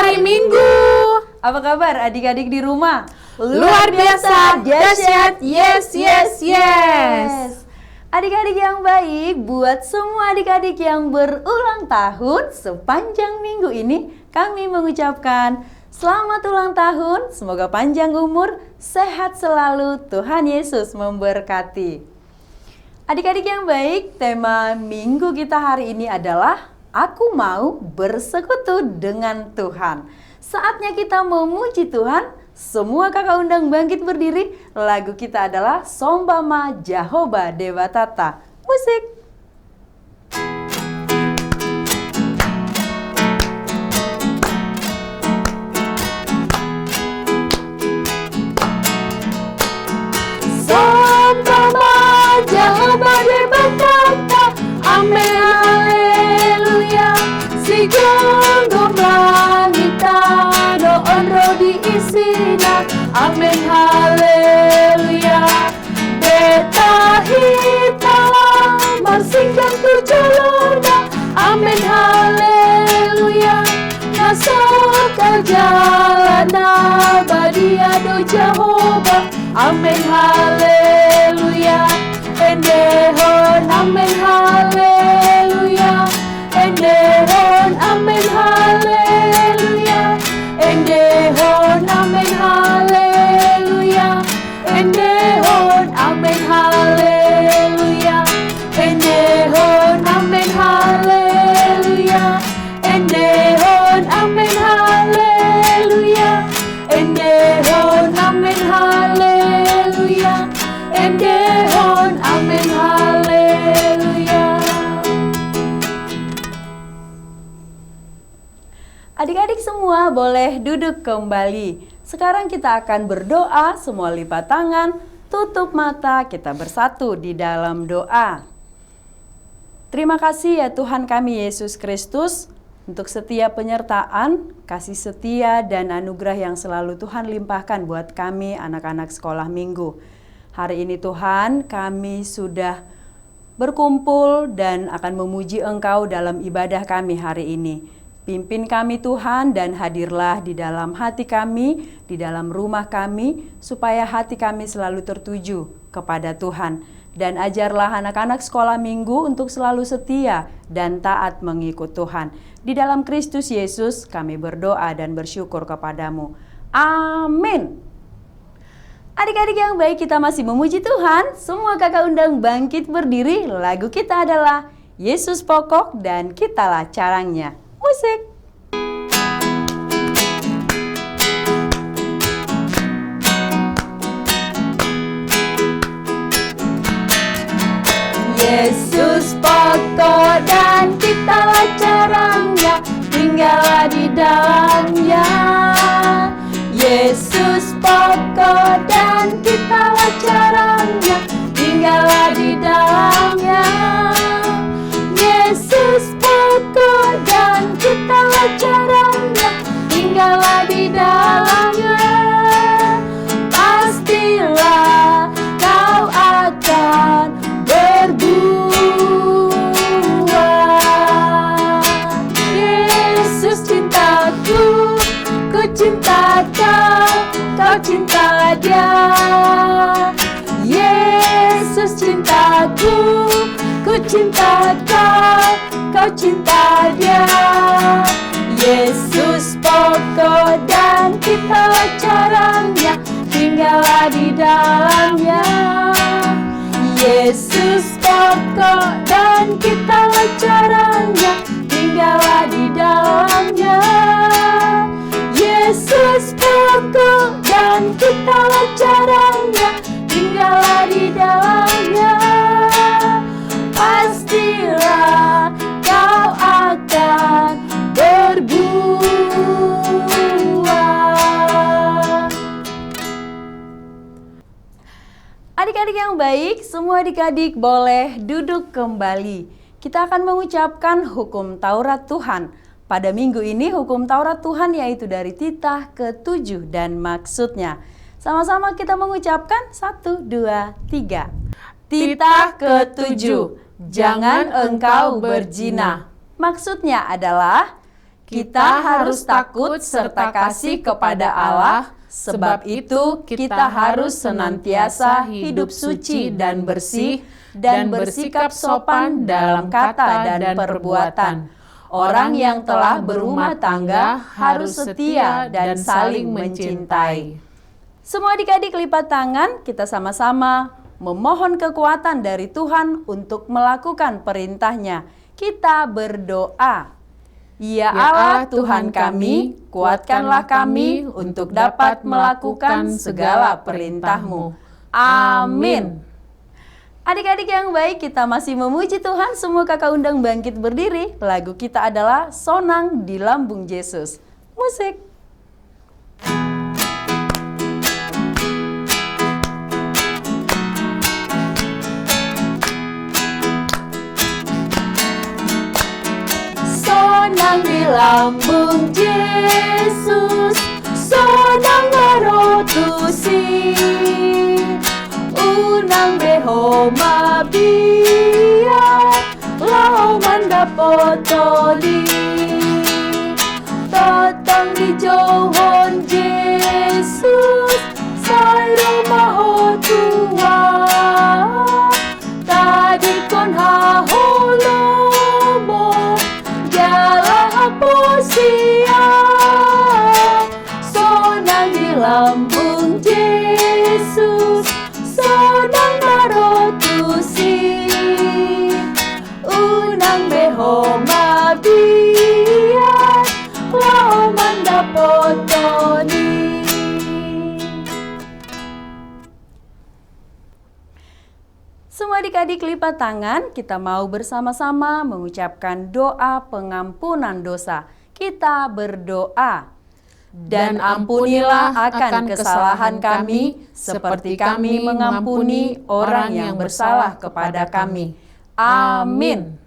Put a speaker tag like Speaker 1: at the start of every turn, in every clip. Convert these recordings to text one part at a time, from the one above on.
Speaker 1: hari Minggu.
Speaker 2: Apa kabar adik-adik di rumah?
Speaker 1: Luar biasa, dahsyat, yes.
Speaker 2: Adik-adik yang baik, buat semua adik-adik yang berulang tahun sepanjang minggu ini, kami mengucapkan selamat ulang tahun, semoga panjang umur, sehat selalu, Tuhan Yesus memberkati. Adik-adik yang baik, tema minggu kita hari ini adalah Aku mau bersekutu dengan Tuhan. Saatnya kita memuji Tuhan. Semua kakak undang bangkit berdiri. Lagu kita adalah Sombama Jehovah Dewatata. Musik.
Speaker 1: Sombama Jehovah Dewatata. Amen, haleluya. Sigang gomangita do onro diisina. Amen, haleluya. Beta hita marsingkan tujalona. Amen, haleluya. Nasok aljalana badia do Jehovah. Amen, haleluya. Endehon, amen, haleluya. Endehon, amen, haleluya. Endehon, amen, haleluya. Endehon, amen, haleluya. Endehon, amen, haleluya. Endehon, amen, haleluya. Endehon, amen, haleluya. Endehon, amen, haleluya.
Speaker 2: Adik-adik semua boleh duduk kembali. Sekarang kita akan berdoa, semua lipat tangan, tutup mata, kita bersatu di dalam doa. Terima kasih ya Tuhan kami Yesus Kristus untuk setiap penyertaan, kasih setia dan anugerah yang selalu Tuhan limpahkan buat kami anak-anak sekolah minggu. Hari ini Tuhan kami sudah berkumpul dan akan memuji Engkau dalam ibadah kami hari ini. Pimpin kami Tuhan dan hadirlah di dalam hati kami, di dalam rumah kami, supaya hati kami selalu tertuju kepada Tuhan. Dan ajarlah anak-anak sekolah minggu untuk selalu setia dan taat mengikut Tuhan. Di dalam Kristus Yesus kami berdoa dan bersyukur kepadamu. Amin. Adik-adik yang baik, kita masih memuji Tuhan. Semua kakak undang bangkit berdiri. Lagu kita adalah Yesus Pokok dan Kitalah Carangnya. Musik.
Speaker 1: Yesus pokok dan kitalah carangnya, tinggallah di dalamnya. Yesus pokok dan kitalah carangnya, tinggallah di dalamnya. Yesus pokok dan kitalah carangnya, tinggallah di dalamnya. Pastilah kau akan berbuah. Yesus cintaku, ku cinta kau, kau cinta dia. Yesus cintaku, ku cinta kau, kau cinta dia. Yesus pokok dan kitalah carangnya, tinggallah di dalamnya. Yesus pokok dan kitalah carangnya, tinggallah di dalamnya. Yesus pokok dan kitalah carangnya, tinggallah di dalamnya. Pastilah kau akan berbuah.
Speaker 2: Adik-adik yang baik, semua adik-adik boleh duduk kembali. Kita akan mengucapkan hukum Taurat Tuhan. Pada minggu ini hukum Taurat Tuhan yaitu dari titah ke-7 dan maksudnya. Sama-sama kita mengucapkan 1, 2, 3. Titah ke-7, jangan engkau berzina. Maksudnya adalah Kita harus takut serta kasih kepada Allah, sebab itu kita harus senantiasa hidup suci dan bersih dan bersikap sopan dalam kata dan perbuatan. Orang yang telah berumah tangga harus setia dan saling mencintai. Semua adik-adik lipat tangan, kita sama-sama memohon kekuatan dari Tuhan untuk melakukan perintahnya. Kita berdoa. Ya Allah Tuhan kami, kuatkanlah kami untuk dapat melakukan segala perintah-Mu. Amin. Adik-adik yang baik, kita masih memuji Tuhan. Semua kakak undang bangkit berdiri. Lagu kita adalah Sonang di Lambung Yesus. Musik. Sonang di lambung Yesus, sonang marotusi, unang beho mabia, lao mandapotoli, tatang di johon Yesus, sayro mahotua, tadi kon haholomo, Posia, sonang di lambung Yesus, sonang marotusi, unang beho mabia, lao mandapotoni. Semua adik-adik lipat tangan, kita mau bersama-sama mengucapkan doa pengampunan dosa. Kita berdoa. Dan ampunilah akan kesalahan kami, seperti kami mengampuni orang yang bersalah kepada kami. Amin.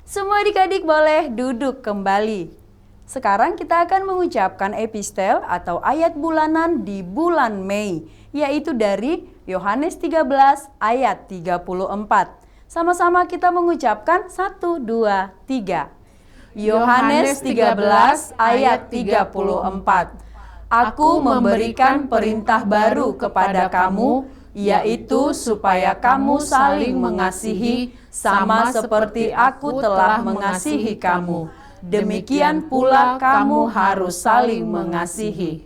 Speaker 2: Semua adik-adik boleh duduk kembali. Sekarang kita akan mengucapkan epistel atau ayat bulanan di bulan Mei, yaitu dari Yohanes 13 ayat 34. Sama-sama kita mengucapkan 1, 2, 3. Yohanes 13 ayat 34. Aku memberikan perintah baru kepada kamu, yaitu supaya kamu saling mengasihi sama seperti aku telah mengasihi kamu. Demikian pula kamu harus saling mengasihi.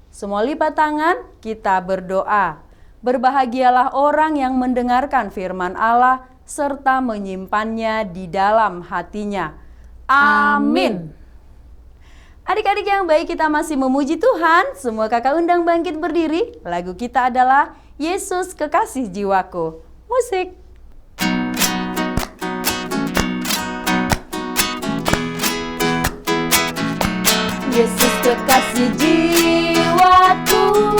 Speaker 2: Semua lipat tangan, kita berdoa. Berbahagialah orang yang mendengarkan firman Allah serta menyimpannya di dalam hatinya. Amin. Adik-adik yang baik, kita masih memuji Tuhan. Semua kakak undang bangkit berdiri. Lagu kita adalah Yesus Kekasih Jiwaku. Musik. Yesus kekasih jiwaku,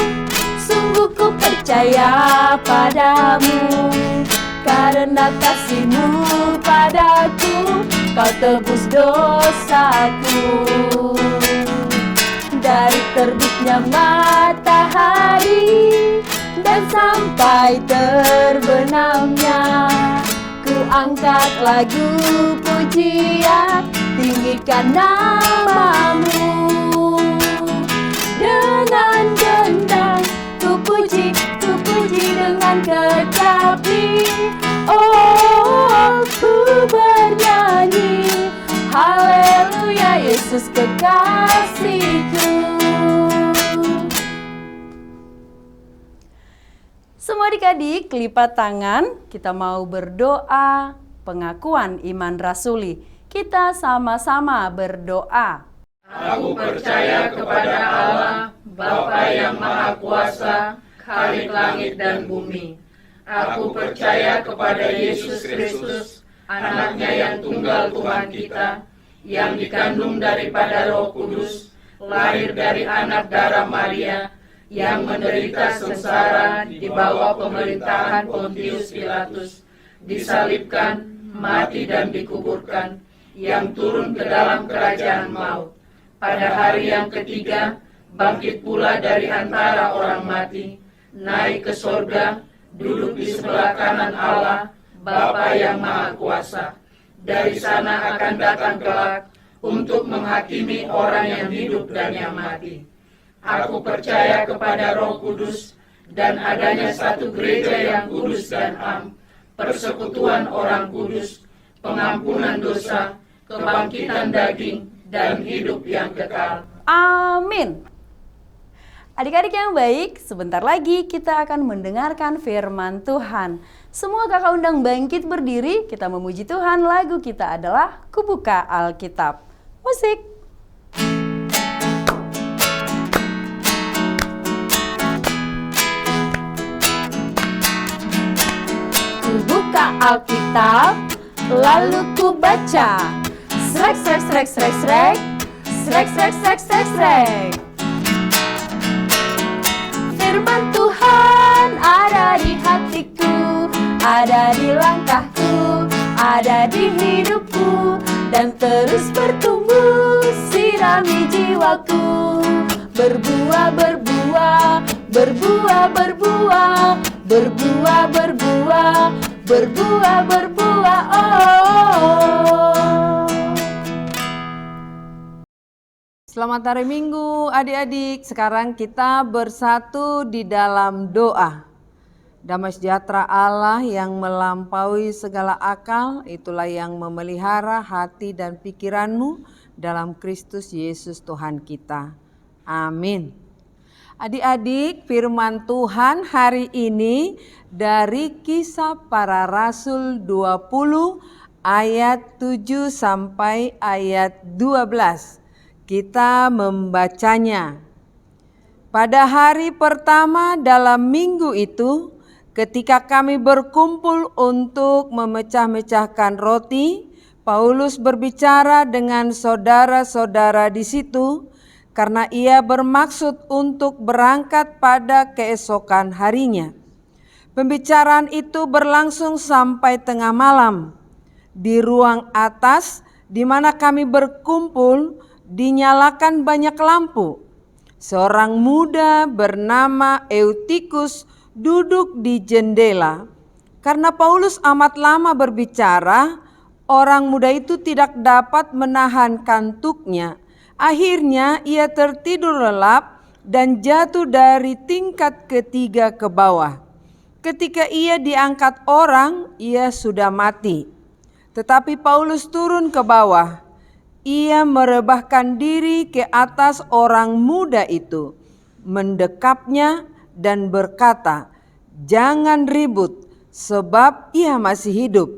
Speaker 2: sungguh ku percaya padamu, karena kasih-Mu padaku, Kau tebus dosaku. Dari terbitnya matahari dan sampai terbenamnya, ku angkat lagu pujian, tinggikan nama-Mu. Dengan gendang ku puji dengan kecapi. Oh, ku bernyanyi, haleluya, Yesus kekasihku. Semua adik-adik, lipat tangan, kita mau berdoa pengakuan iman rasuli. Kita sama-sama berdoa.
Speaker 3: Aku percaya kepada Allah, Bapa yang Maha Kuasa, Khalik langit dan bumi. Aku percaya kepada Yesus Kristus, anaknya yang tunggal Tuhan kita, yang dikandung daripada Roh Kudus, lahir dari anak darah Maria, yang menderita sengsara di bawah pemerintahan Pontius Pilatus, disalibkan, mati dan dikuburkan, yang turun ke dalam kerajaan maut. Pada hari yang ketiga, bangkit pula dari antara orang mati, naik ke sorga, duduk di sebelah kanan Allah, Bapa yang Maha Kuasa. Dari sana akan datang kelak untuk menghakimi orang yang hidup dan yang mati. Aku percaya kepada Roh Kudus dan adanya satu gereja yang kudus dan am, persekutuan orang kudus, pengampunan dosa, kebangkitan daging, dan hidup yang kekal.
Speaker 2: Amin. Adik-adik yang baik, sebentar lagi kita akan mendengarkan firman Tuhan. Semua kakak undang bangkit berdiri, kita memuji Tuhan. Lagu kita adalah Kubuka Alkitab. Musik.
Speaker 1: Kubuka Alkitab, lalu ku baca. Srek, srek, srek, srek, srek. Srek, srek, srek, srek, srek. Firman Tuhan ada di hatiku, ada di langkahku, ada di hidupku, dan terus bertumbuh sirami jiwaku. Berbuah, berbuah, berbuah, berbuah, berbuah, berbuah, berbuah, berbuah, oh.
Speaker 2: Selamat hari Minggu adik-adik. Sekarang kita bersatu di dalam doa. Damai sejahtera Allah yang melampaui segala akal, itulah yang memelihara hati dan pikiranmu dalam Kristus Yesus Tuhan kita. Amin. Adik-adik, firman Tuhan hari ini dari Kisah Para Rasul 20 ayat 7 sampai ayat 12. Kita membacanya. Pada hari pertama dalam minggu itu, ketika kami berkumpul untuk memecah-mecahkan roti, Paulus berbicara dengan saudara-saudara di situ karena ia bermaksud untuk berangkat pada keesokan harinya. Pembicaraan itu berlangsung sampai tengah malam. Di ruang atas di mana kami berkumpul dinyalakan banyak lampu. Seorang muda bernama Eutikus duduk di jendela. Karena Paulus amat lama berbicara, orang muda itu tidak dapat menahan kantuknya. Akhirnya ia tertidur lelap dan jatuh dari tingkat ketiga ke bawah. Ketika ia diangkat orang, ia sudah mati. Tetapi Paulus turun ke bawah. Ia merebahkan diri ke atas orang muda itu, mendekapnya dan berkata, "Jangan ribut, sebab ia masih hidup."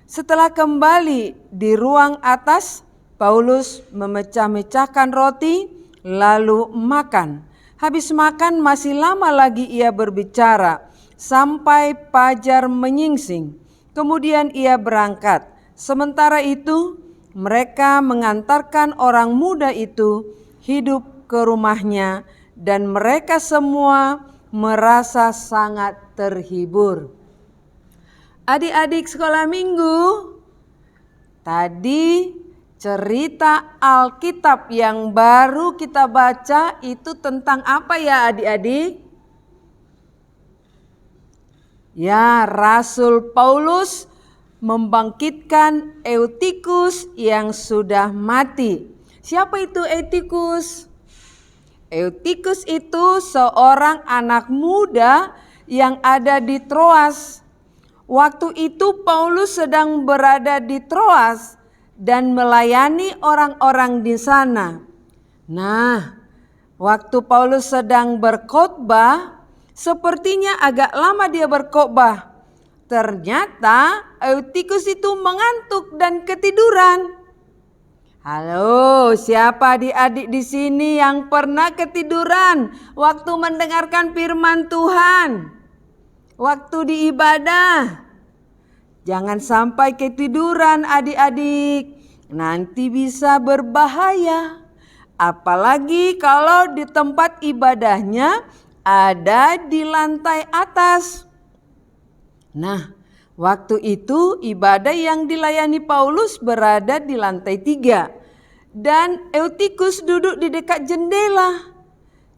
Speaker 2: Setelah kembali di ruang atas, Paulus memecah-mecahkan roti lalu makan. Habis makan masih lama lagi ia berbicara sampai fajar menyingsing. Kemudian ia berangkat. Sementara itu mereka mengantarkan orang muda itu hidup ke rumahnya dan mereka semua merasa sangat terhibur. Adik-adik sekolah minggu, tadi cerita Alkitab yang baru kita baca itu tentang apa ya adik-adik? Ya, Rasul Paulus membangkitkan Eutikus yang sudah mati. Siapa itu Eutikus? Eutikus itu seorang anak muda yang ada di Troas. Waktu itu Paulus sedang berada di Troas dan melayani orang-orang di sana. Nah, waktu Paulus sedang berkhotbah, sepertinya agak lama dia berkhotbah. Ternyata Eutikus itu mengantuk dan ketiduran. Halo, siapa adik-adik di sini yang pernah ketiduran waktu mendengarkan firman Tuhan? Waktu di ibadah. Jangan sampai ketiduran adik-adik. Nanti bisa berbahaya. Apalagi kalau di tempat ibadahnya ada di lantai atas. Nah, waktu itu ibadah yang dilayani Paulus berada di lantai 3 dan Eutikus duduk di dekat jendela.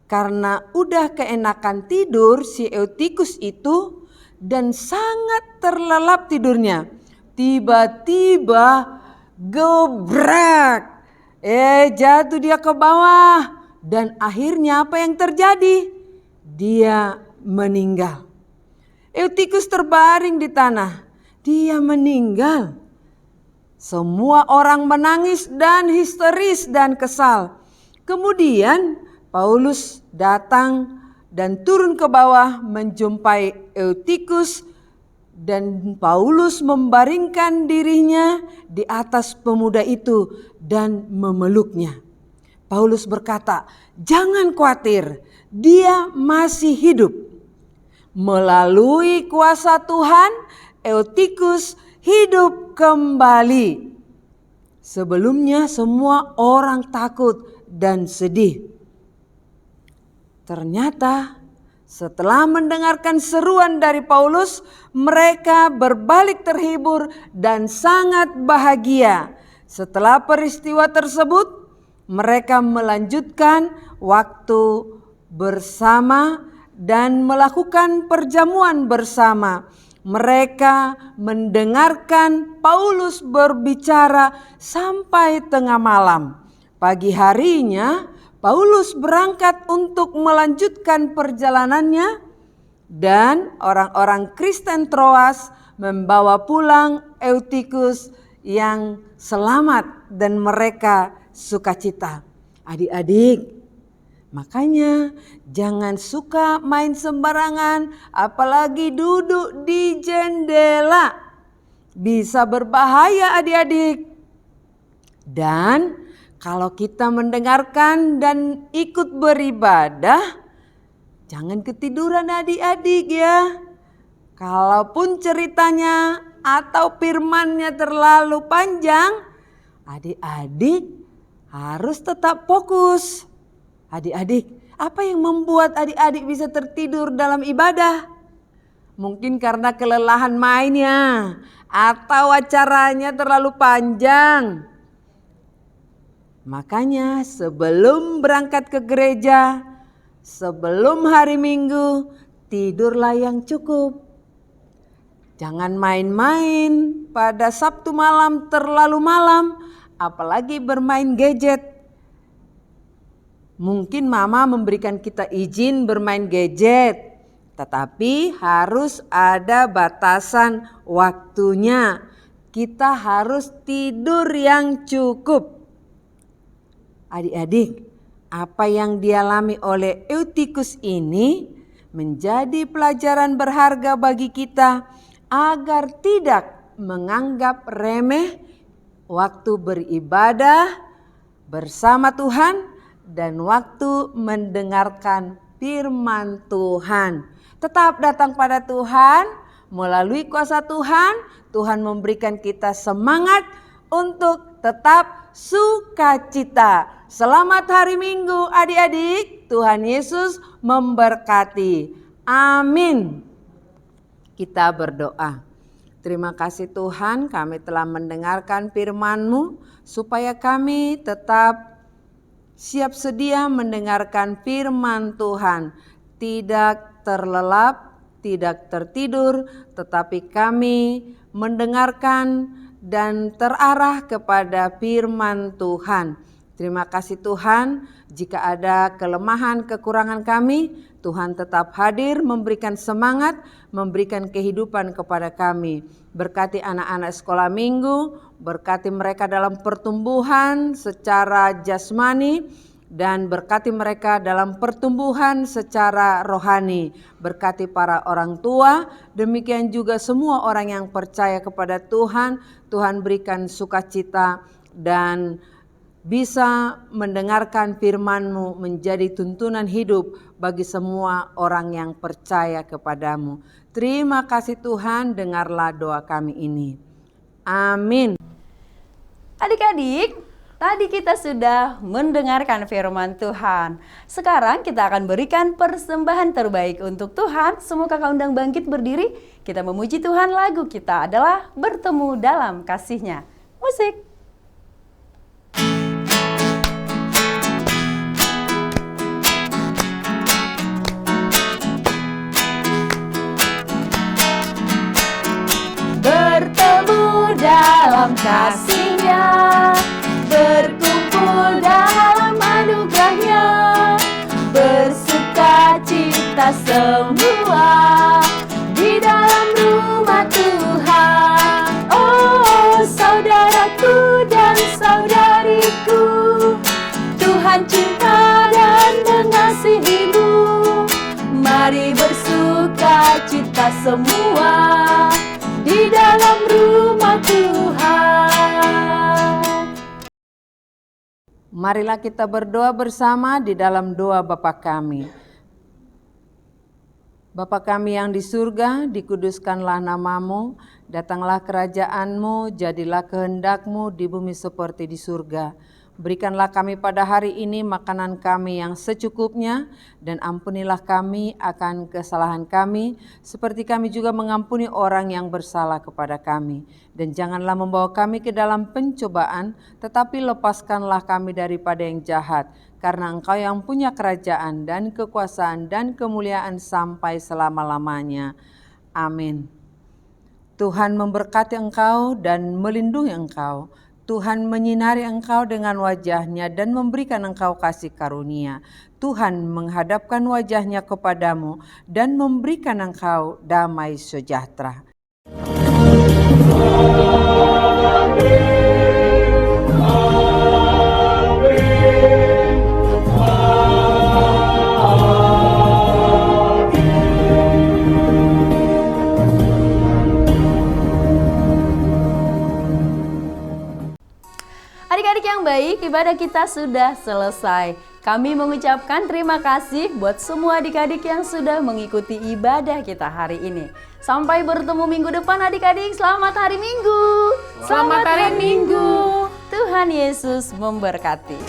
Speaker 2: Karena udah keenakan tidur si Eutikus itu dan sangat terlelap tidurnya. Tiba-tiba gebrak,
Speaker 4: Jatuh dia ke bawah. Dan akhirnya apa yang terjadi? Dia meninggal. Eutikus terbaring di tanah. Dia meninggal. Semua orang menangis dan histeris dan kesal. Kemudian Paulus datang dan turun ke bawah menjumpai Eutikus. Dan Paulus membaringkan dirinya di atas pemuda itu dan memeluknya. Paulus berkata, "Jangan khawatir, dia masih hidup." Melalui kuasa Tuhan, Eutikus hidup kembali. Sebelumnya semua orang takut dan sedih. Ternyata setelah mendengarkan seruan dari Paulus, mereka berbalik terhibur dan sangat bahagia. Setelah peristiwa tersebut, mereka melanjutkan waktu bersama dan melakukan perjamuan bersama. Mereka mendengarkan Paulus berbicara sampai tengah malam. Pagi harinya, Paulus berangkat untuk melanjutkan perjalanannya dan orang-orang Kristen Troas membawa pulang Eutikus yang selamat dan mereka sukacita. Adik-adik, makanya jangan suka main sembarangan, apalagi duduk di jendela. Bisa berbahaya adik-adik. Dan kalau kita mendengarkan dan ikut beribadah, jangan ketiduran adik-adik ya. Kalaupun ceritanya atau firmannya terlalu panjang, adik-adik harus tetap fokus. Adik-adik, apa yang membuat adik-adik bisa tertidur dalam ibadah? Mungkin karena kelelahan mainnya atau acaranya terlalu panjang. Makanya sebelum berangkat ke gereja, sebelum hari Minggu, tidurlah yang cukup. Jangan main-main pada Sabtu malam terlalu malam, apalagi bermain gadget. Mungkin mama memberikan kita izin bermain gadget, tetapi harus ada batasan waktunya. Kita harus tidur yang cukup. Adik-adik, apa yang dialami oleh Eutikus ini menjadi pelajaran berharga bagi kita agar tidak menganggap remeh waktu beribadah bersama Tuhan dan waktu mendengarkan firman Tuhan. Tetap datang pada Tuhan, melalui kuasa Tuhan, Tuhan memberikan kita semangat untuk tetap sukacita. Selamat hari Minggu adik-adik, Tuhan Yesus memberkati. Amin. Kita berdoa. Terima kasih Tuhan, kami telah mendengarkan firman-Mu supaya kami tetap siap sedia mendengarkan firman Tuhan. Tidak terlelap, tidak tertidur, tetapi kami mendengarkan dan terarah kepada firman Tuhan. Terima kasih Tuhan, jika ada kelemahan, kekurangan kami, Tuhan tetap hadir memberikan semangat, memberikan kehidupan kepada kami. Berkati anak-anak sekolah minggu, berkati mereka dalam pertumbuhan secara jasmani, dan berkati mereka dalam pertumbuhan secara rohani. Berkati para orang tua, demikian juga semua orang yang percaya kepada Tuhan. Tuhan berikan sukacita dan bisa mendengarkan firman-Mu menjadi tuntunan hidup bagi semua orang yang percaya kepadamu. Terima kasih Tuhan, dengarlah doa kami ini. Amin.
Speaker 2: Adik-adik, tadi kita sudah mendengarkan firman Tuhan. Sekarang kita akan berikan persembahan terbaik untuk Tuhan. Semua kakak undang bangkit berdiri. Kita memuji Tuhan, lagu kita adalah Bertemu Dalam Kasih-Nya. Musik.
Speaker 1: Bertemu dalam kasih-Nya, berkumpul kita semua di dalam rumah Tuhan. Oh, saudaraku dan saudariku, Tuhan cinta dan mengasihimu. Mari bersuka cita semua di dalam rumah Tuhan.
Speaker 4: Marilah kita berdoa bersama di dalam doa Bapa kami. Bapa kami yang di surga, dikuduskanlah namamu, datanglah kerajaan-Mu, jadilah kehendak-Mu di bumi seperti di surga. Berikanlah kami pada hari ini makanan kami yang secukupnya, dan ampunilah kami akan kesalahan kami, seperti kami juga mengampuni orang yang bersalah kepada kami. Dan janganlah membawa kami ke dalam pencobaan, tetapi lepaskanlah kami daripada yang jahat, karena Engkau yang punya kerajaan dan kekuasaan dan kemuliaan sampai selama-lamanya. Amin. Tuhan memberkati engkau dan melindungi engkau. Tuhan menyinari engkau dengan wajah-Nya dan memberikan engkau kasih karunia. Tuhan menghadapkan wajah-Nya kepadamu dan memberikan engkau damai sejahtera.
Speaker 2: Adik-adik yang baik, ibadah kita sudah selesai. Kami mengucapkan terima kasih buat semua adik-adik yang sudah mengikuti ibadah kita hari ini. Sampai bertemu minggu depan adik-adik, selamat hari Minggu.
Speaker 1: Selamat hari Minggu.
Speaker 2: Tuhan Yesus memberkati.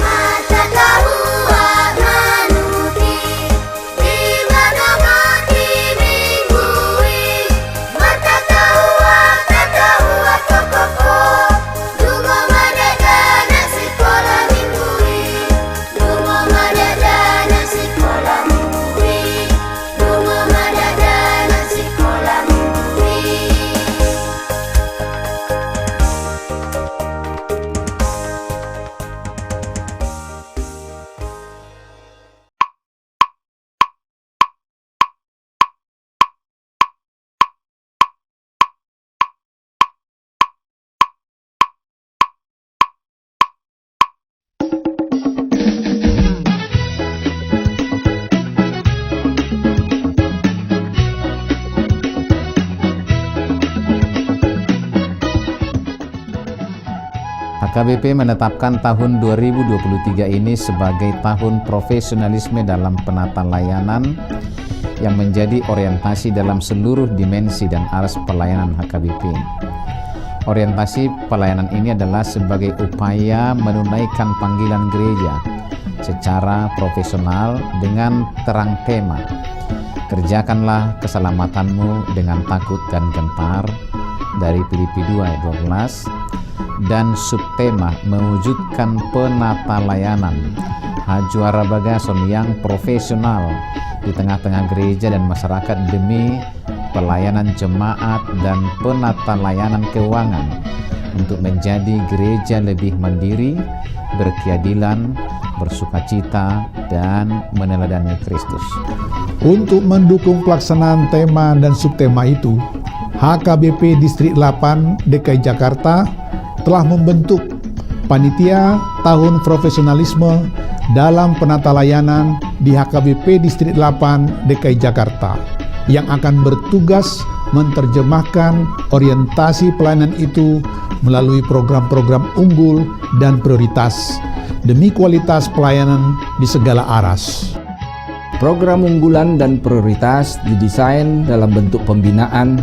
Speaker 5: Mata Tuhan menuti ibadah mati minggui. Mata Tuhan koko. Dungo madadana sekolah minggui. Dungo madadana sekolah minggui. Dungo madadana sekolah minggui.
Speaker 6: HKBP menetapkan tahun 2023 ini sebagai tahun profesionalisme dalam penata layanan yang menjadi orientasi dalam seluruh dimensi dan aras pelayanan HKBP. Orientasi pelayanan ini adalah sebagai upaya menunaikan panggilan gereja secara profesional dengan terang tema, kerjakanlah keselamatanmu dengan takut dan gentar, dari Filipi 2 ayat 12, dan subtema mewujudkan penata layanan Hajuara Bagason yang profesional di tengah-tengah gereja dan masyarakat demi pelayanan jemaat dan penata layanan keuangan untuk menjadi gereja lebih mandiri, berkeadilan, bersukacita, dan meneladani Kristus.
Speaker 7: Untuk mendukung pelaksanaan tema dan subtema itu, HKBP Distrik 8 DKI Jakarta telah membentuk Panitia Tahun Profesionalisme dalam Penata Layanan di HKBP Distrik 8 DKI Jakarta yang akan bertugas menerjemahkan orientasi pelayanan itu melalui program-program unggul dan prioritas demi kualitas pelayanan di segala aras.
Speaker 8: Program unggulan dan prioritas didesain dalam bentuk pembinaan,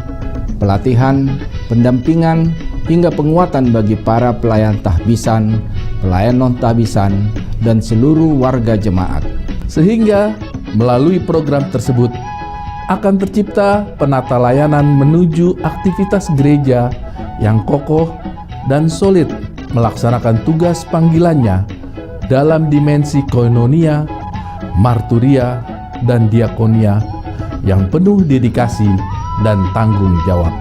Speaker 8: pelatihan, pendampingan, hingga penguatan bagi para pelayan tahbisan, pelayan non-tahbisan, dan seluruh warga jemaat. Sehingga melalui program tersebut akan tercipta penata layanan menuju aktivitas gereja yang kokoh dan solid melaksanakan tugas panggilannya dalam dimensi koinonia, marturia, dan diakonia yang penuh dedikasi dan tanggung jawab.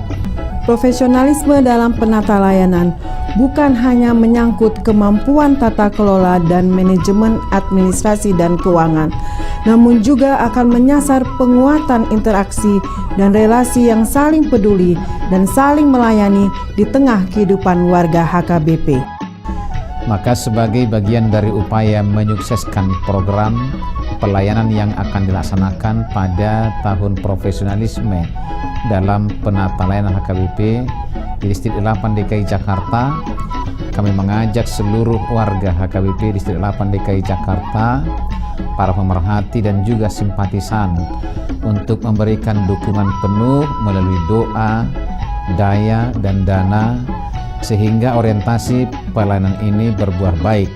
Speaker 9: Profesionalisme dalam penata layanan bukan hanya menyangkut kemampuan tata kelola dan manajemen administrasi dan keuangan, namun juga akan menyasar penguatan interaksi dan relasi yang saling peduli dan saling melayani di tengah kehidupan warga HKBP.
Speaker 6: Maka sebagai bagian dari upaya menyukseskan program pelayanan yang akan dilaksanakan pada tahun profesionalisme dalam penata layanan HKBP di Distrik 8 DKI Jakarta, kami mengajak seluruh warga HKBP Distrik 8 DKI Jakarta, para pemerhati dan juga simpatisan untuk memberikan dukungan penuh melalui doa, daya, dan dana sehingga orientasi pelayanan ini berbuah baik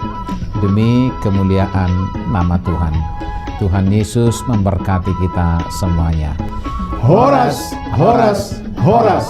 Speaker 6: demi kemuliaan nama Tuhan. Tuhan Yesus memberkati kita semuanya.
Speaker 7: Horas, horas, horas.